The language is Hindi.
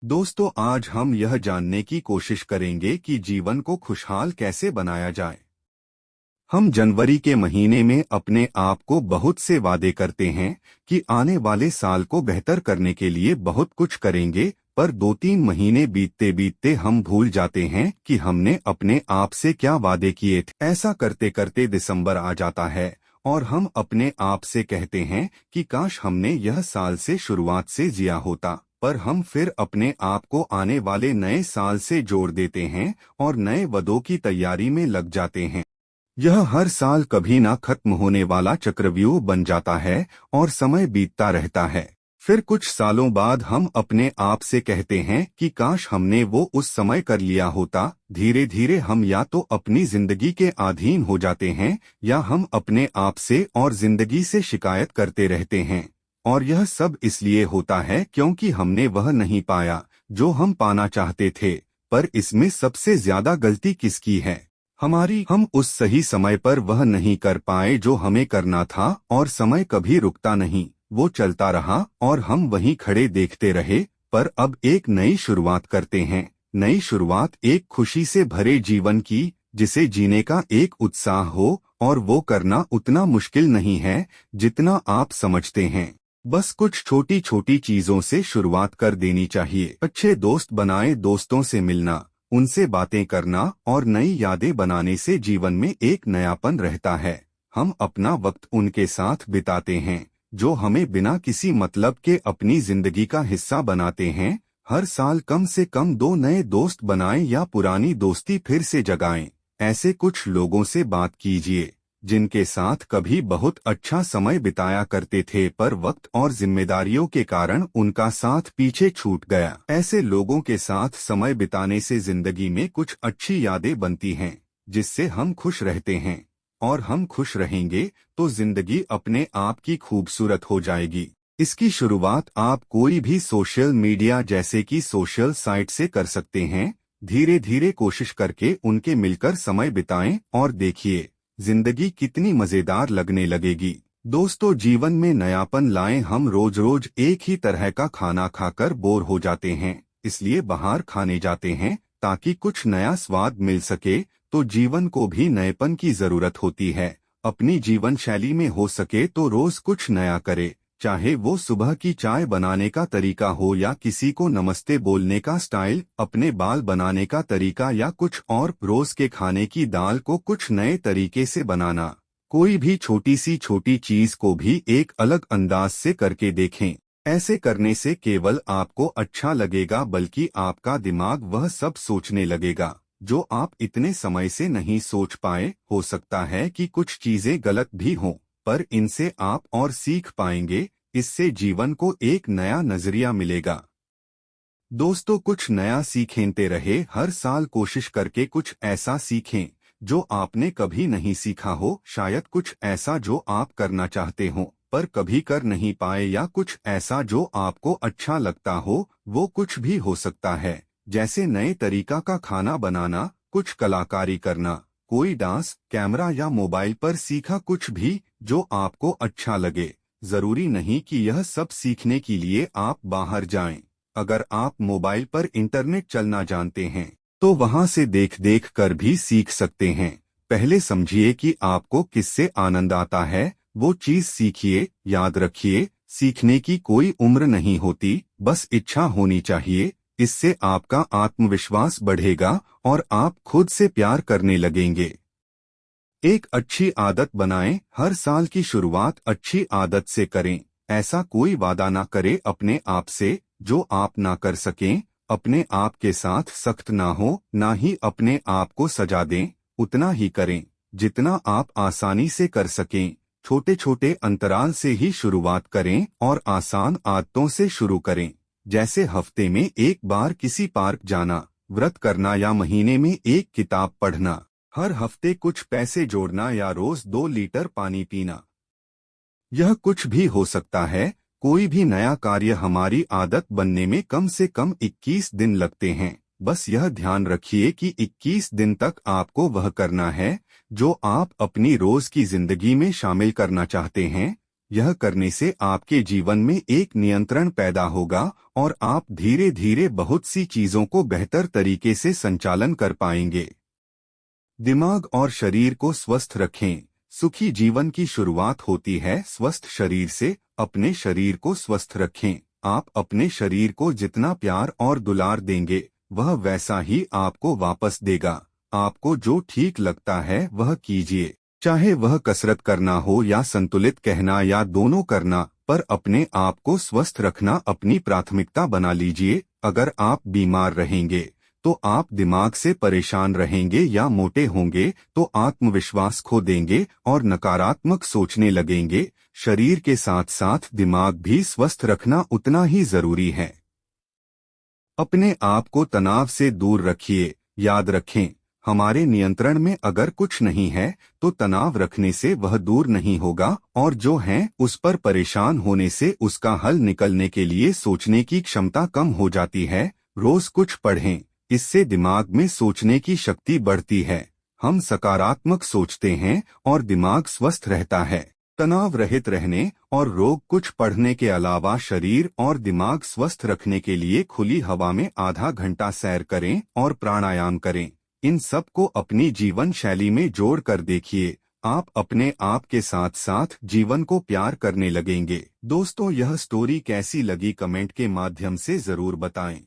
दोस्तों, आज हम यह जानने की कोशिश करेंगे कि जीवन को खुशहाल कैसे बनाया जाए। हम जनवरी के महीने में अपने आप को बहुत से वादे करते हैं कि आने वाले साल को बेहतर करने के लिए बहुत कुछ करेंगे, पर 2-3 महीने बीतते बीतते हम भूल जाते हैं कि हमने अपने आप से क्या वादे किए थे। ऐसा करते करते दिसंबर आ जाता है और हम अपने आप से कहते हैं कि काश हमने यह साल से शुरुआत से जिया होता, पर हम फिर अपने आप को आने वाले नए साल से जोड़ देते हैं और नए वादों की तैयारी में लग जाते हैं। यह हर साल कभी ना खत्म होने वाला चक्रव्यूह बन जाता है और समय बीतता रहता है। फिर कुछ सालों बाद हम अपने आप से कहते हैं कि काश हमने वो उस समय कर लिया होता। धीरे धीरे हम या तो अपनी जिंदगी के अधीन हो जाते हैं या हम अपने आप से और जिंदगी से शिकायत करते रहते हैं। और यह सब इसलिए होता है क्योंकि हमने वह नहीं पाया जो हम पाना चाहते थे। पर इसमें सबसे ज्यादा गलती किसकी है? हमारी। हम उस सही समय पर वह नहीं कर पाए जो हमें करना था, और समय कभी रुकता नहीं, वो चलता रहा और हम वहीं खड़े देखते रहे। पर अब एक नई शुरुआत करते हैं, नई शुरुआत एक खुशी से भरे जीवन की, जिसे जीने का एक उत्साह हो, और वो करना उतना मुश्किल नहीं है जितना आप समझते हैं। बस कुछ छोटी छोटी चीजों से शुरुआत कर देनी चाहिए। अच्छे दोस्त बनाए, दोस्तों से मिलना, उनसे बातें करना और नई यादें बनाने से जीवन में एक नयापन रहता है। हम अपना वक्त उनके साथ बिताते हैं जो हमें बिना किसी मतलब के अपनी जिंदगी का हिस्सा बनाते हैं। हर साल कम से कम 2 नए दोस्त बनाएं या पुरानी दोस्ती फिर से जगाएं। ऐसे कुछ लोगों से बात कीजिए जिनके साथ कभी बहुत अच्छा समय बिताया करते थे, पर वक्त और जिम्मेदारियों के कारण उनका साथ पीछे छूट गया। ऐसे लोगों के साथ समय बिताने से जिंदगी में कुछ अच्छी यादें बनती हैं जिससे हम खुश रहते हैं, और हम खुश रहेंगे तो जिंदगी अपने आप की खूबसूरत हो जाएगी। इसकी शुरुआत आप कोई भी सोशल मीडिया जैसे कि सोशल साइट से कर सकते हैं। धीरे धीरे कोशिश करके उनके मिलकर समय बिताएं और देखिए जिंदगी कितनी मजेदार लगने लगेगी। दोस्तों, जीवन में नयापन लाएं। हम रोज रोज एक ही तरह का खाना खाकर बोर हो जाते हैं, इसलिए बाहर खाने जाते हैं ताकि कुछ नया स्वाद मिल सके। तो जीवन को भी नएपन की जरूरत होती है। अपनी जीवन शैली में हो सके तो रोज कुछ नया करे, चाहे वो सुबह की चाय बनाने का तरीका हो या किसी को नमस्ते बोलने का स्टाइल, अपने बाल बनाने का तरीका या कुछ और। रोज के खाने की दाल को कुछ नए तरीके से बनाना, कोई भी छोटी सी छोटी चीज को भी एक अलग अंदाज से करके देखें। ऐसे करने से केवल आपको अच्छा लगेगा बल्कि आपका दिमाग वह सब सोचने लगेगा जो आप इतने समय से नहीं सोच पाए। हो सकता है कि कुछ चीजें गलत भी हों, पर इनसे आप और सीख पाएंगे। इससे जीवन को एक नया नजरिया मिलेगा। दोस्तों, कुछ नया सीखते रहे। हर साल कोशिश करके कुछ ऐसा सीखें जो आपने कभी नहीं सीखा हो। शायद कुछ ऐसा जो आप करना चाहते हो पर कभी कर नहीं पाए, या कुछ ऐसा जो आपको अच्छा लगता हो। वो कुछ भी हो सकता है, जैसे नए तरीका का खाना बनाना, कुछ कलाकारी करना, कोई डांस, कैमरा या मोबाइल पर सीखा कुछ भी जो आपको अच्छा लगे। जरूरी नहीं कि यह सब सीखने के लिए आप बाहर जाएं। अगर आप मोबाइल पर इंटरनेट चलना जानते हैं तो वहां से देख देख कर भी सीख सकते हैं। पहले समझिए कि आपको किससे आनंद आता है, वो चीज सीखिए। याद रखिए, सीखने की कोई उम्र नहीं होती, बस इच्छा होनी चाहिए। इससे आपका आत्मविश्वास बढ़ेगा और आप खुद से प्यार करने लगेंगे। एक अच्छी आदत बनाएं। हर साल की शुरुआत अच्छी आदत से करें। ऐसा कोई वादा ना करें अपने आप से जो आप ना कर सकें। अपने आप के साथ सख्त ना हो, ना ही अपने आप को सजा दें। उतना ही करें जितना आप आसानी से कर सकें। छोटे छोटे अंतराल से ही शुरुआत करें और आसान आदतों से शुरू करें, जैसे हफ्ते में एक बार किसी पार्क जाना, व्रत करना या महीने में एक किताब पढ़ना। हर हफ्ते कुछ पैसे जोड़ना या रोज 2 लीटर पानी पीना। यह कुछ भी हो सकता है। कोई भी नया कार्य हमारी आदत बनने में कम से कम 21 दिन लगते हैं। बस यह ध्यान रखिए कि 21 दिन तक आपको वह करना है जो आप अपनी रोज की जिंदगी में शामिल करना चाहते हैं। यह करने से आपके जीवन में एक नियंत्रण पैदा होगा और आप धीरे धीरे बहुत सी चीजों को बेहतर तरीके से संचालन कर पाएंगे। दिमाग और शरीर को स्वस्थ रखें। सुखी जीवन की शुरुआत होती है स्वस्थ शरीर से। अपने शरीर को स्वस्थ रखें। आप अपने शरीर को जितना प्यार और दुलार देंगे, वह वैसा ही आपको वापस देगा। आपको जो ठीक लगता है वह कीजिए, चाहे वह कसरत करना हो या संतुलित कहना या दोनों करना, पर अपने आप को स्वस्थ रखना अपनी प्राथमिकता बना लीजिए। अगर आप बीमार रहेंगे तो आप दिमाग से परेशान रहेंगे या मोटे होंगे तो आत्मविश्वास खो देंगे और नकारात्मक सोचने लगेंगे। शरीर के साथ साथ दिमाग भी स्वस्थ रखना उतना ही जरूरी है। अपने आप को तनाव से दूर रखिए। याद रखें, हमारे नियंत्रण में अगर कुछ नहीं है तो तनाव रखने से वह दूर नहीं होगा, और जो है उस पर परेशान होने से उसका हल निकलने के लिए सोचने की क्षमता कम हो जाती है। रोज कुछ पढ़ें, इससे दिमाग में सोचने की शक्ति बढ़ती है। हम सकारात्मक सोचते हैं और दिमाग स्वस्थ रहता है। तनाव रहित रहने और रोज कुछ पढ़ने के अलावा शरीर और दिमाग स्वस्थ रखने के लिए खुली हवा में आधा घंटा सैर करें और प्राणायाम करें। इन सब को अपनी जीवन शैली में जोड़ कर देखिए। आप अपने आप के साथ साथ जीवन को प्यार करने लगेंगे। दोस्तों, यह स्टोरी कैसी लगी कमेंट के माध्यम से जरूर बताएं।